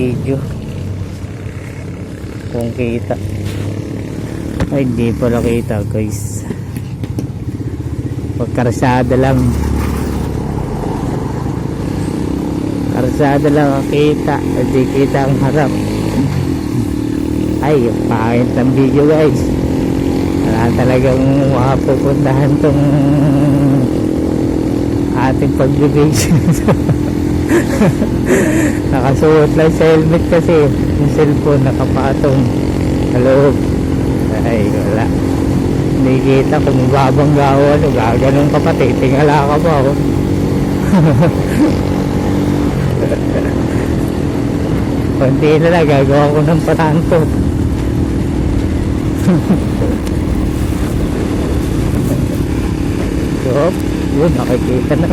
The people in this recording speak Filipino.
video kung kita. Ay, hindi pala kita guys, pagkarsada lang, karsada lang ang kita, hindi kita ang harap. Ay, pangit ang video guys, wala talagang makapupuntahan tong ating pagbibigyan. Nakasuot lang sa helmet kasi yung cellphone nakapatong sa loob. Ay, wala, hindi kita kung babanggawan o gaganon ka pa, titingala ka pa oh. Konti na lang, gagawa ko ng paraan to. So, yun, nakikita na.